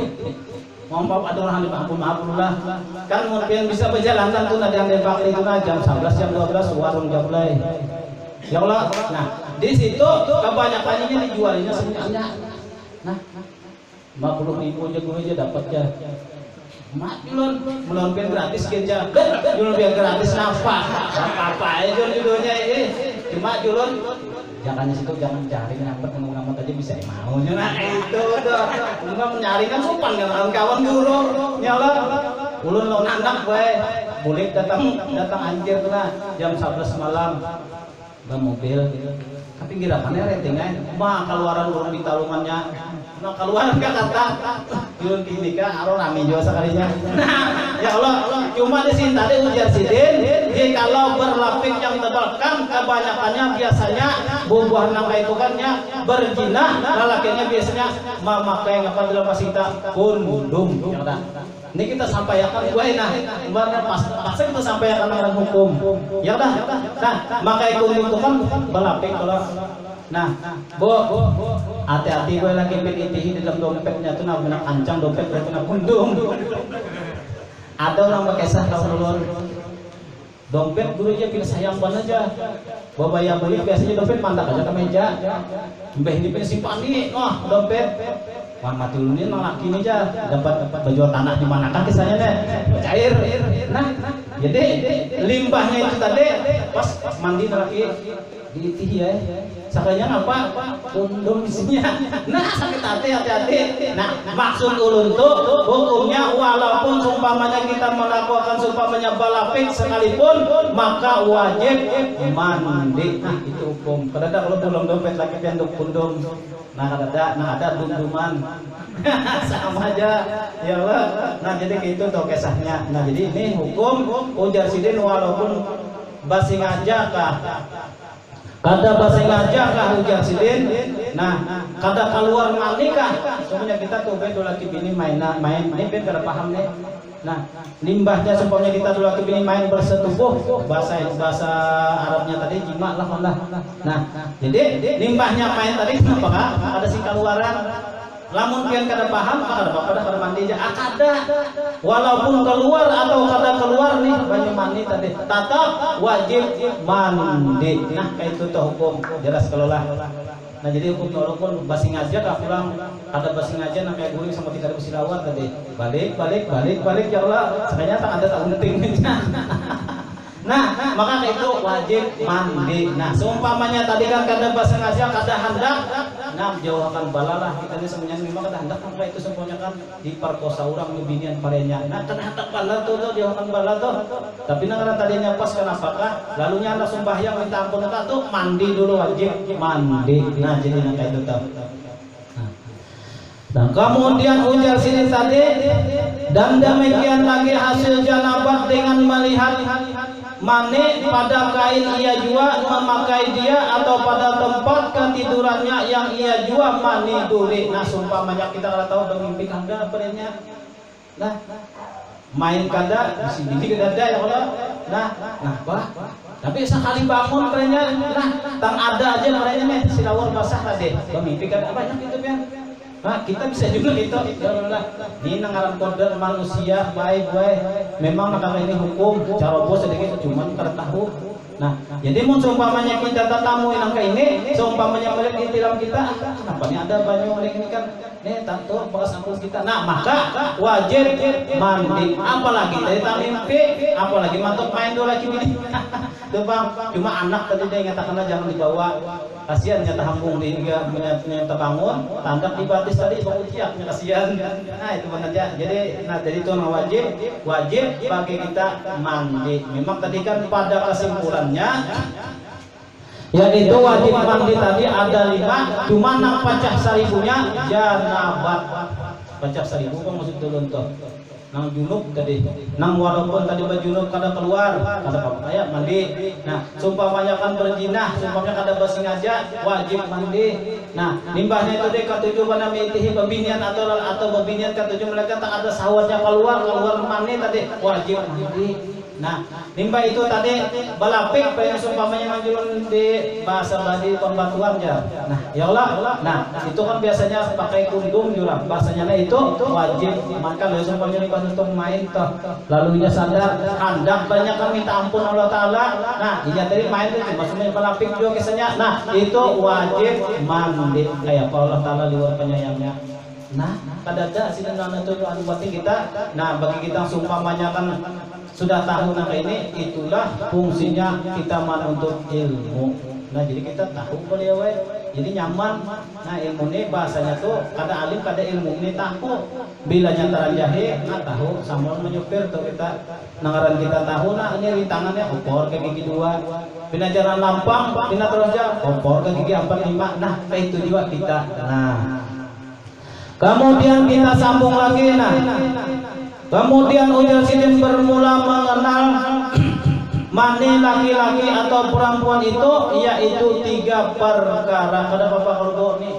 mau ada orang maaf lah kan mungkin bisa berjalan tuh ada yang dibakti itu jam 11 jam 12 warung jam mulai. Ya Allah. Nah di situ kebanyakan ini dijualinya semuanya. Nah 50.000 aja dapat ya. Mak belum gratis kerja, belum gratis nafkah, apa aja judulnya ini. Cuma julun jangan situ jangan cari ngampet aja bisa maunya. Nah itu tuh, enggak mencari kan sopan kan kawan guru, nyala. Ulun lo anak boleh datang anjir tuh nah jam 11 malam, nggak mobil. Tapi gerakannya ratingnya, mah keluaran orang di talungannya. Nah keluar kata julun gini kan aro rame juga sekalinya. Ya Allah cuma di sini tadi ujar sidin kalau berlapis yang tebal kan kebanyakannya biasanya buah nangka itu kannya berzina lalakinya biasanya memakai apa dalam pasita kondom. Ini kita sampaikan gue nah kemarin pas kita sampaikan dengan hukum ya udah nah makai kondom itu kan berlapis kalau nah bu hati-hati gue lagi pilih di dalam dompetnya tuh nak benar ancang dompet gue kena kondom. Ada orang pakai sah kalau dompet guru aja pilih sayang banget aja bawa yang beli biasanya dompet mandak aja ke meja mbah ini pilih simpan nih dompet wah mati dulu nih nolak ini aja dapat baju tanah di mana kan kisahnya deh cair. Nah jadi limbahnya itu tadi pas mandi lagi diitih ya sakanya apa kondom isinya. Nah sakit hati. Nah maksud ulun tuh hukumnya walaupun sumpamanya kita melakukan sumpamanya balapik sekalipun maka wajib mandi. Nah itu hukum. Kadang kalau belum dompet lagi penduk kondom. Nah ada dum-duman sama aja ya Allah. Nah jadi gitu tuh kisahnya. Nah jadi ini hukum ujar sidin walaupun basi ngajak kah Kada bahasa ngaja kah ujar sidin. Nah, kada keluar mandi kah? Semuanya kita tuh bedo laki bini main ben kada paham nih. Nah, limbahnya seumpamanya kita dulu laki bini main bersetubuh, bahasa Arabnya tadi jima lah. Nah, jadi limbahnya main tadi kenapa kah? Ada sing keluaran. Lamun pian kada paham, kada apa-apa kada mandi aja. Kada. Walaupun keluar atau kada keluar nih banyu mandi tadi, tetap wajib mandi. Nah, kayak itu tuh hukum jelas kalau lah. Nah, jadi hukum walaupun basi ngaja kah pulang ada basi ngaja namanya guring sama tidak ada silawat tadi. Balik ya Allah. Sebenarnya tak ada tahun pentingnya. Nah, maka itu wajib mandi. Nah, seumpamanya tadi kan kada bahasa ngaja, kada hendak, nah jauhkan balalah kita ini semuanya memang kada hendak sampai itu semuanya kan diperkosa orang binian parenya. Nah, kada hendak bala tuh jauhkan bala tuh. Tapi nang tadinya pas kenapakah? Lalunya anak sembahyang minta ampun tuh mandi dulu wajib mandi. Nah, jadi nang kayak itu tuh. Nah, kemudian ujar sini tadi dan demikian lagi hasil janabat dengan melihat mani pada kain ia jua memakai dia atau pada tempat ketidurannya yang ia jua mani duri. Nah, sumpamanya kita kalau tahu bermimpi kada perenya. Nah, main kada di sini kada ada ya Allah. Nah, bah. Tapi sekali bangun perenya, nah, tang ada aja perenya nih silawar basah tadi. Bermimpi kada banyak itu ya. Nah, kita bisa juga itu ini ngaran kode manusia baik. Memang karena ini hukum cara bos sedikit cuma kada tahu. Nah, jadi mun seumpamanya kita tatamu nang ini, seumpamanya melihat di dalam kita, kenapa nih ada banyak ini kan, nih tato bekas ampun kita. Nah, maka wajib mandi. Apalagi dari mimpi, apalagi mantuk main dua lagi ini. Tuh bang, cuma anak tadi dia ngatakan jangan dibawa. Kasihan nyata hambung dia punya bangun, tandak di batis tadi bangun tiaknya kasihan. Nah, itu benar aja. Jadi itu wajib bagi kita mandi. Memang tadi kan pada kesimpulannya yaitu wajib mandi tadi ada 5, cuma nang pacah seribunya janabat. Pacah seribu kan maksud turun tuh. Nang junub tadi, nang walaupun tadi berjunub kada keluar, kada apa ya mandi. Nah, sumpamanya kan berzina, sumpamanya kada basi ngaja, wajib mandi. Nah, limbahnya itu deh ketujuh pada mitihi babinian atau babinian ketujuh mereka tak ada sahwatnya keluar mandi tadi wajib mandi. Nah, limbah itu tadi balapik yang sumpamanya manjulun di bahasa Bali pembatuan ya. Nah, ya Allah. Nah, itu kan biasanya pakai kundung jurang. Bahasanya itu wajib. Maka lalu sumpamanya pas untuk main toh. Lalunya sadar hendak banyak kan minta ampun Allah Taala. Nah, iya tadi main itu cuma semuanya balapik juga kisahnya. Nah, itu wajib mandi. Kayak Allah Taala luar penyayangnya. Nah, pada ada sih dan itu berarti kita. Nah, bagi kita sumpamanya kan sudah tahu nah ini itulah fungsinya kita untuk ilmu. Nah, jadi kita tahu boleh we. Jadi nyaman. Nah, ilmu ini bahasanya tuh kada alim kada ilmu ini tahu. Bila nyataran jahe, nah tahu sama menyupir tuh kita nangaran kita tahu nah ini rintangannya opor ke gigi 2. Pinajaran lampang, pina terus aja opor ke gigi 4 5. Nah, kayak itu juga kita. Nah, kemudian kita sambung lagi kemudian ujar sidin bermula mengenal mani laki-laki atau perempuan itu yaitu 3 perkara. Kada apa kalau nih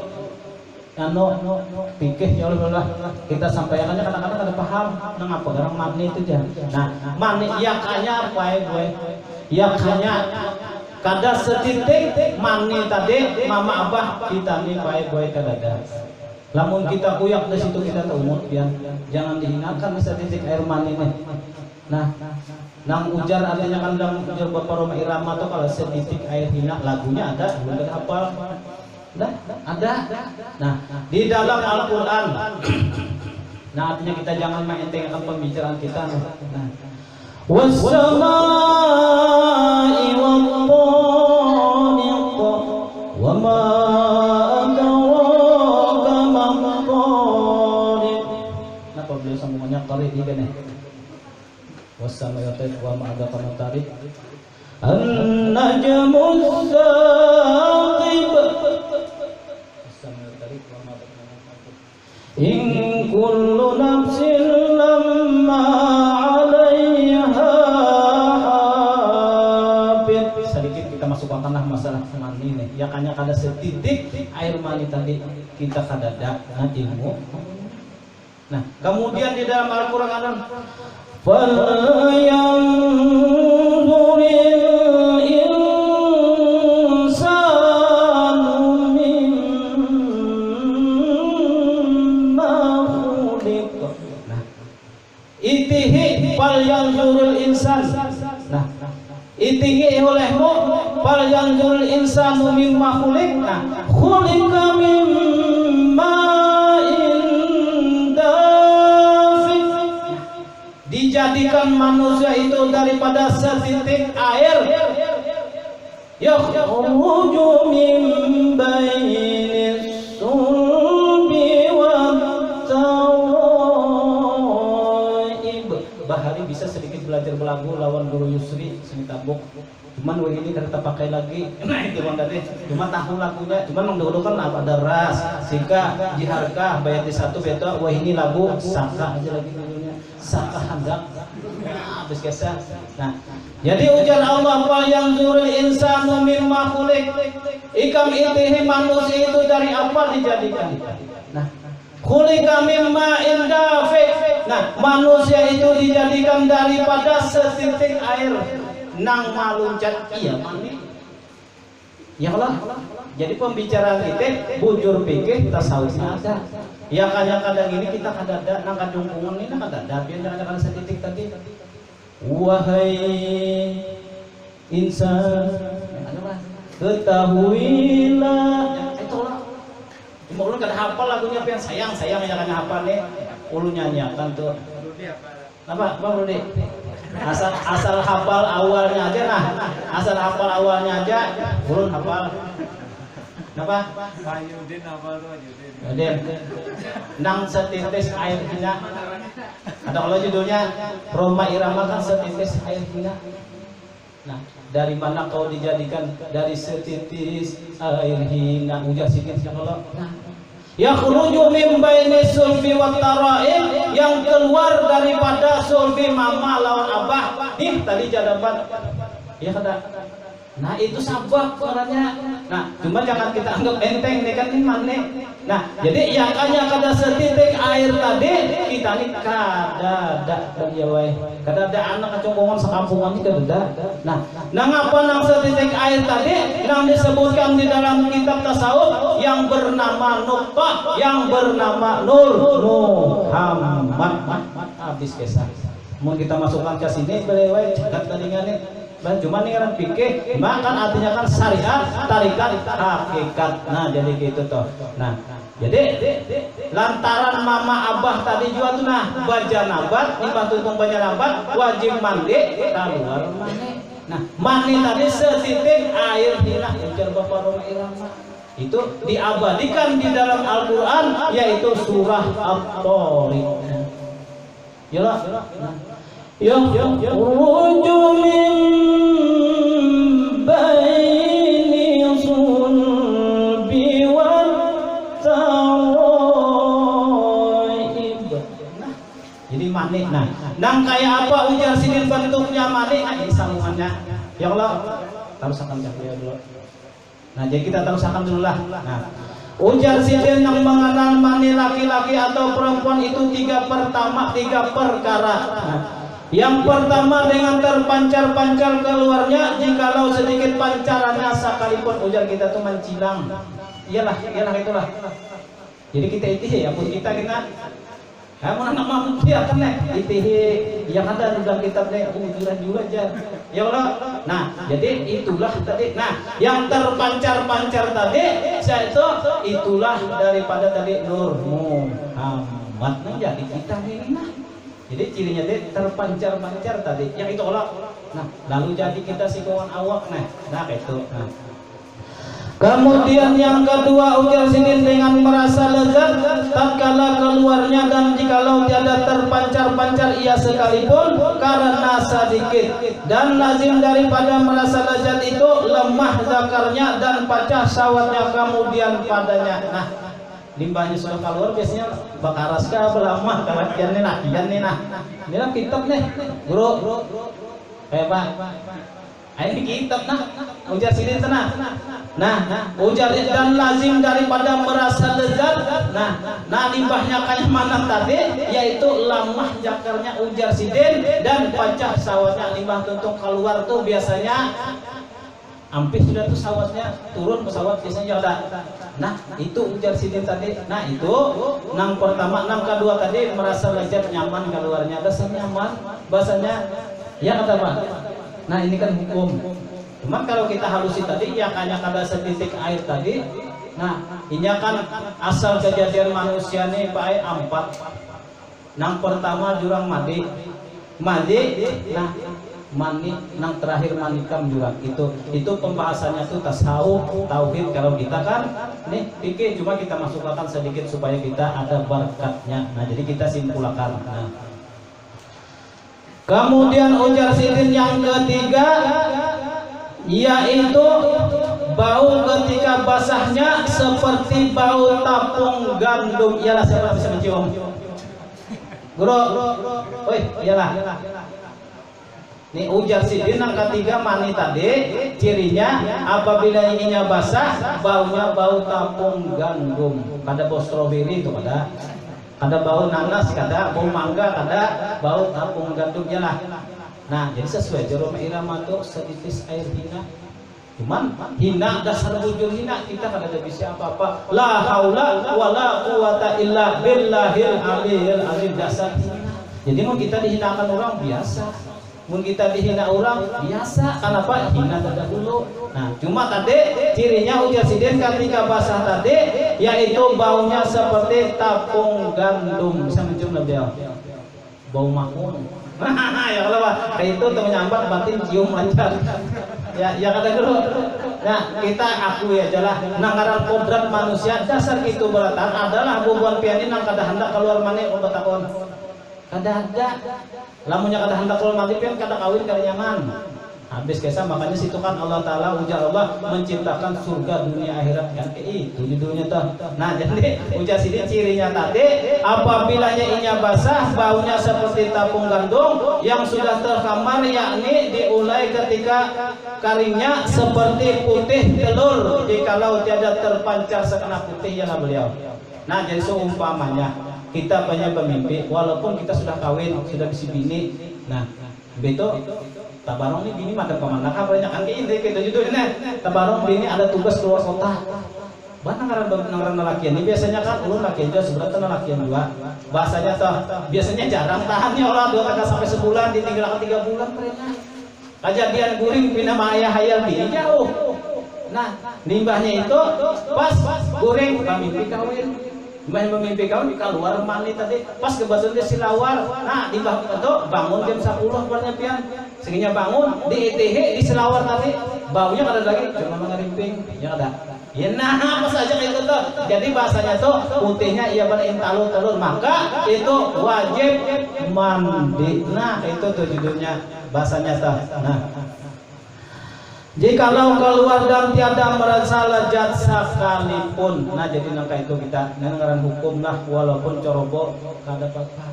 pikir ya Allah kita sampaikannya kadang-kadang kada paham nang apa garang mani itu aja. Nah, mani yakanya apa gue? Yakanya kada setitik mani tadi mama abah kita nih baik gue kada ada. Lamun kita kuyak di situ kita tahu ya, jangan dihinakan setitik air mani nih. Nah, nang ujar artinya kan nang ujar Bapak Roma Irama tuh kalau setitik air hina lagunya ada, bukan hafal. Ada. Nah, di dalam Al-Qur'an. Nah, artinya kita jangan mengentengkan pembicaraan kita. Nah, was-samaa'i wat-thariq wa ma sambungannya tarik ini kan ya. Wassama'ati wa ma'adha kamu tarik. An-najmu saqib. Wassama'ati tarik wa ma'adha kamu tarik. In kullu nafsin lamma 'alaiha hafid. Sedikit kita masukkan masalah mani nih. Ya kanya kada setitik air mani tadi kita kadada ilmu. Nah, kemudian di dalam Al-Qur'an ada falyanzuril insanu mimma khuliq. Nah, itihi falyanzuril insan. Nah, itihi olehmu falyanzuril insanu mimma khuliq. Nah, khuliqa mimma dijadikan manusia itu daripada setitik air yakhruju min bainis sulbi wat taraib. Bahari bisa sedikit belajar belagu lawan guru Yusri seni tabuk. Cuman wah ini kada pakai lagi. Nah itu bang tadi. Cuma tahu lagunya. Cuman dulu kan ada ras, sika, jiharkah, bayat di satu beto. Wah ini lagu saka aja lagi dulunya. Saka hendak. Nah, habis kesah. Nah, jadi ujar Allah fa yanzurul insanu mimma khuliq. Ikam itihi manusia itu dari apa dijadikan? Nah, khuliqa mimma indafiq. Nah, manusia itu dijadikan daripada setitik air. Nang maluncat iya mani. Ya Allah. Jadi pembicaraan kita bujur pikir tasawuf ada. Ya kadang-kadang ini kita kadada nang kajungkungan ini kadada biar kadang-kadang setitik tadi. Wahai insan, ketahuilah. Itulah. Cuma ulun kada hafal lagunya pian sayang ya kan hafal nih. Ulun nyanyikan tuh. Apa Rudi? Asal hafal awalnya aja nah. Asal hafal awalnya aja ulun hafal. Kenapa? Ayudin hafal tuh Ayudin. Nang setitis air hina. Ada kalau judulnya Roma Irama kan setitis air hina. Nah, dari mana kau dijadikan dari setitis air hina? Ujar sikit ya Allah. Nah, yakhruju min baini sulbi wat taraib, yang keluar daripada sulbi mama lawan abah. Nih tadi jadaban. Ya kada. Nah itu sabab orangnya. Nah cuma jangan kita anggap enteng nih kan ini mana. Nah jadi yang kada setitik air tadi kita nih kada ya weh kada ada anak kecongkongan sekampungan ini kada. Nah ngapa nang setitik air tadi nang disebutkan di dalam kitab tasawuf yang bernama Nuqtah, yang bernama Nur Muhammad. Habis kisah. Mau kita masukkan ke sini boleh cekat tadinya nih. Dan cuma nih orang pikir, makan artinya kan syariat, tarikat, hakikat. Nah jadi gitu toh. Nah jadi lantaran mama abah tadi juga tuh nah baca nabat, dibantu baca nabat, wajib mandi, keluar mani. Nah mani tadi setitik air hina, ujar Bapak Roma Irama. Itu diabadikan di dalam Al-Quran, yaitu surah At-Tariq. Yalah. Yakhruju min baini sulbi wat taraib. Nah, jadi mani. Nah, nang kayak apa ujar sini bentuknya mani? Nah, ini sambungannya. Ya Allah, tarusakan cahaya dulu. Nah, jadi kita tarusakan dulu lah. Nah, ujar sini yang mengenal mani laki-laki atau perempuan itu tiga perkara. Nah, yang pertama dengan terpancar-pancar keluarnya, jikalau sedikit pancarannya sekalipun ujar kita tuh mencilang. Iyalah itulah. Jadi kita itih ya pun kita kamu anak mampu ya kan itih yang ada di dalam kitab nih ujuran juga aja. Ya Allah. Nah, jadi itulah tadi. Nah, yang terpancar-pancar tadi saya itulah daripada tadi Nur Muhammad. Nah, jadi kita ini nah. Jadi cirinya dia terpancar-pancar tadi. Yang itu olah. Nah, lalu jadi kita sikuan awak nah itu. Nah. Kemudian yang kedua ujar sini dengan merasa lezat tatkala keluarnya dan jikalau tiada terpancar-pancar ia sekalipun karena sedikit dan lazim daripada merasa lezat itu lemah zakarnya dan pecah syahwatnya kemudian padanya. Nah, limbahnya sudah keluar biasanya bakaras kah belamah kalakian nih nah ini lah kitab nih guru kayak Pak Ini kitab nah, ujar sini tenang. Nah, ujar dan lazim daripada merasa lezat. Nah limbahnya kayak mana tadi? Yaitu lamah jakarnya ujar sidin dan pacah sawatnya limbah tuntung keluar tuh biasanya hampir sudah tuh sawatnya turun pesawat biasanya ada. Nah itu ujar sidin tadi. Nah itu nang pertama, nang kedua tadi merasa lezat nyaman keluarnya, dasar nyaman bahasanya ya kata Pak. Nah ini kan hukum. Cuman kalau kita halusin tadi ya hanya kada setitik air tadi. Nah ini kan asal kejadian manusia nih Pak 4. Nang pertama jurang mandi. Nah mani nang terakhir manikam jurang itu pembahasannya tuh tasawuf tauhid. Kalau kita kan nih pikir cuma kita masukkan sedikit supaya kita ada berkatnya. Nah jadi kita simpulkan. Nah. Kemudian ujar sidin yang ketiga yaitu bau ketika basahnya seperti bau tapung gandum. Iyalah siapa bisa mencium? Guru, oi iyalah. Ini ujar sidin yang ketiga mani tadi cirinya apabila ininya basah baunya bau tapung gandum. Kada bau stroberi itu kada bau nanas, kada bau mangga, kada bau tapung gandumnya lah. Nah jadi sesuai jerome irama tuh setitis air hina. Cuman hina dasar bujur hina kita kada ada bisa apa-apa. La haula wala quwata illa billahil aliyil azim dasar hina. Jadi mau kita dihinakan orang biasa. Mun kita dihina orang biasa, kenapa? Hina terdahulu. Nah, cuma tadi cirinya ujar sidin ketika basah tadi, yaitu baunya seperti tapung gandum. Bisa mencium beliau? Bau makmum. Ya kalau kayak itu tuh menyambat batin cium lancar. Ya kata guru. Nah, kita akui aja lah. Nangaran kodrat manusia dasar itu beratan adalah bubuan pianin yang kada hendak keluar mani obat takon. Kada ada. Lamunnya kada hendak keluar mati pian kada kawin kada nyaman. Habis kisah makanya situ kan Allah Taala ujar Allah menciptakan surga dunia akhirat kan itu judulnya tuh. Nah jadi ujar sini cirinya tadi apabila inya basah baunya seperti tapung gandum yang sudah terkamar yakni diulai ketika karingnya seperti putih telur jikalau tiada terpancar sekena putih ya beliau. Nah jadi seumpamanya kita banyak bermimpi walaupun kita sudah kawin sudah bisi bini. Nah beto tabarong ini bini madam kemana kabarnya kan kayak ini gitu judulnya tabarong bini ada tugas keluar kota. Bahkan ngaran lelakian ini biasanya kan ulun laki aja sebenarnya lelakian juga bahasanya tuh biasanya jarang tahannya orang 2 kali sampai sebulan ditinggalkan 3 bulan mereka kejadian guring pindah ayah hayal bini jauh. Nah limbahnya itu pas guring mimpi kawin memimpi kau di keluar mani tadi pas kebetulan dia silawar. Nah di bawah itu bangun jam 10 keluarnya pian seginya bangun di ETH di silawar tadi baunya kada lagi cuma mengerimping ya kada ya nah apa saja kayak gitu. Jadi bahasanya tuh putihnya ia berain talur maka itu wajib mandi. Nah itu tuh judulnya bahasanya tuh. Nah jikalau keluar dan tiada merasa lezat sekalipun. Nah jadi nangka itu kita dengaran hukum lah walaupun corobo kada apa-apa.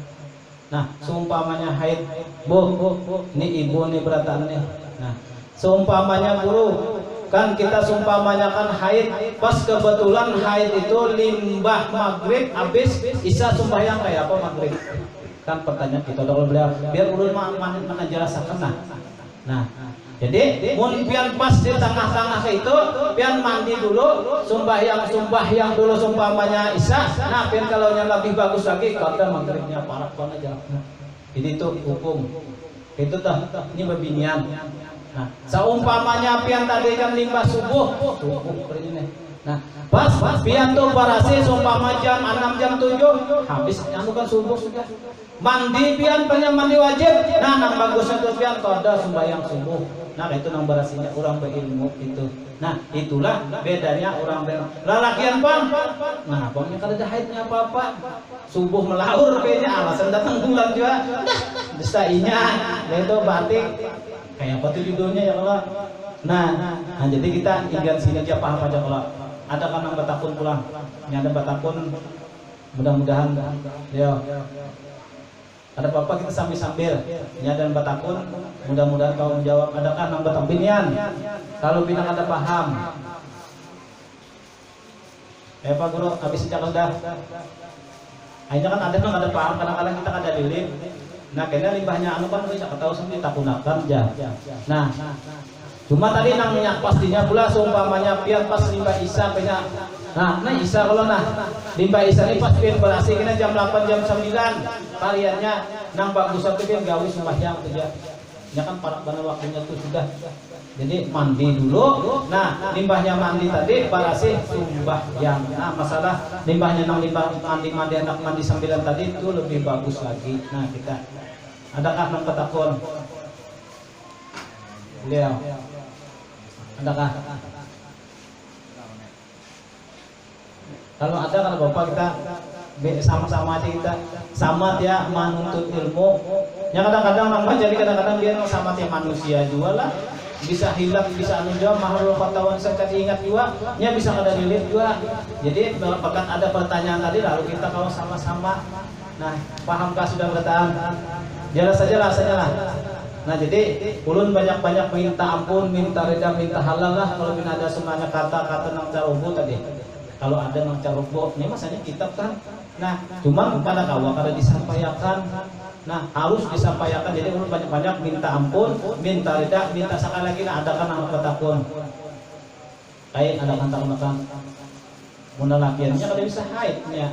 Nah seumpamanya haid bu ini ibu nih beratan nih. Nah seumpamanya guru kan kita seumpamanya kan haid pas kebetulan haid itu limbah maghrib habis isya sembahyang kayak apa maghrib kan pertanyaan kita kalau beliau biar ulun mana jelasakan nah jadi mun pian pas di tengah-tengah itu pian mandi dulu sembahyang dulu seumpamanya isya. Nah pian kalau yang lebih bagus lagi kata maghribnya parah banget aja. Jadi itu hukum itu tuh ini babinian. Nah seumpamanya pian tadi kan limbah subuh ini. Nah pas pian tuh barasi seumpama jam 6 jam 7 habis anu kan subuh sudah mandi pian banyak mandi wajib. Nah nang bagusnya tuh pian kada sembahyang subuh. Nah itu nang barasinya orang berilmu itu. Nah itulah bedanya orang lelakian pang. Nah pokoknya kada ada haidnya apa-apa. Subuh melaur kayaknya alasan datang bulan juga. Destainya itu batik kayak apa tuh judulnya ya Allah. Nah jadi kita tinggal sini aja paham aja kalau ada kan yang batakun pulang. Ini ada batakun mudah-mudahan ya. Ada apa-apa kita sambil-sambil dan batakun, mudah-mudahan kau menjawab. Adakah nang batang binian? Kalau binang ada paham. Pak Guru, habis sejak sudah. Akhirnya kan ada paham, kadang-kadang kita ada lilit. Nah, kena limbahnya anu kan bisa tahu sendiri tak gunakan aja. Nah, cuma tadi nangnya pastinya pula seumpamanya pian pas limbah Isa kena. Nah Isa kalau limbah Isa ini pas pian berasi kena jam 8 jam 9 variannya nang bagus satu pian gawe sembahyang saja. Ya kan para waktunya tuh sudah. Jadi mandi dulu. Nah, limbahnya mandi tadi berasi sembahyang. Nah, masalah limbahnya nang limbah mandi anak mandi 9 tadi itu lebih bagus lagi. Nah, kita adakah nang ketakon? Beliau. Adakah? Kalau ada, kalau Bapak kita sama-sama aja, kita sama dia menuntut ilmu. Ya kadang-kadang nambah, jadi kadang-kadang dia sama dia manusia juga lah. Bisa hilang, bisa anu juga, mahal fatawan sekat ingat juga, nya bisa kada dilihat juga. Jadi bahkan ada pertanyaan tadi lalu kita kalau sama-sama. Nah, pahamkah sudah bertahan? Jelas saja rasanya lah. Nah, jadi ulun banyak-banyak minta ampun, minta reda, minta halal lah kalau ada semuanya kata-kata nang carubu tadi. Kalau ada nang carubu, ini masanya kitab kan. Nah, cuma pada kawa kada disampaikan. Nah, harus disampaikan. Jadi ulun banyak-banyak minta ampun, minta reda, minta sekali lagi nah adakan nang ketakun. Kayak ada kantang-kantang mun lakiannya kada bisa haidnya.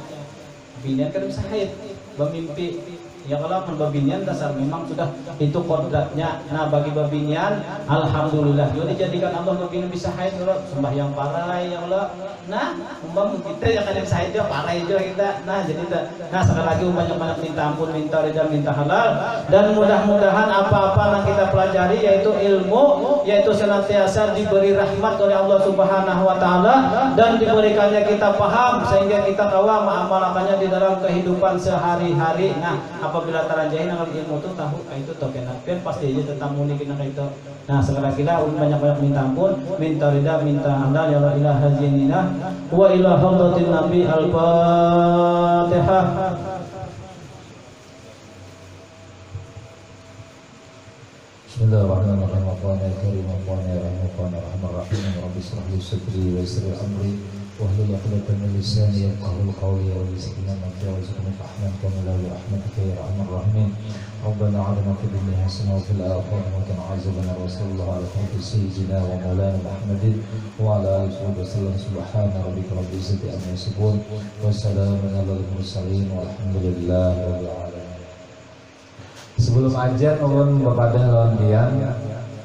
Binian kada bisa haid, bermimpi. Ya kalau babinian dasar memang sudah itu kodratnya. Nah bagi babinian alhamdulillah jadi dijadikan Allah babinian bisa haid Allah sembahyang parai ya Allah. Nah kita yang ada bisa haid juga parai juga kita. Nah jadi nah sekali lagi banyak-banyak minta ampun, minta ridha, minta halal, dan mudah-mudahan apa-apa yang kita pelajari yaitu ilmu, yaitu senantiasa diberi rahmat oleh Allah Subhanahu wa taala dan diberikannya kita paham sehingga kita tahu mengamalkannya di dalam kehidupan sehari-hari. Nah apabila taranjahin dengan ilmu itu tahu itu token pian pasti aja tentang muni kena itu. Nah sekali lagi lah banyak-banyak minta ampun, minta ridha, minta halal ya la ilaha illallah wa ila hadratin nabi al-fatihah. Bismillahirrahmanirrahim. Allahumma karim Allahumma rahmanir rahim. Rabbi shrah li sadri wa yassir li amri wahlul 'uqdatam min lisani yafqahu qawli wa rizqna ma yarzuquna fahman kama la rahmatuka ya arhamar rahimin. Rabbana 'atina fid dunya hasanah wa fil akhirati hasanah wa qina rasulullah ala khawfi sayyidina wa maulana Muhammadin wa ala alihi wa sallam. Subhana rabbika rabbil izzati amma yasifun wa salamun alal mursalin walhamdulillahi rabbil alamin. Sebelum ajar ulun bepada lawan dian,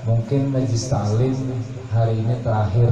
mungkin majlis ta'lim hari ini terakhir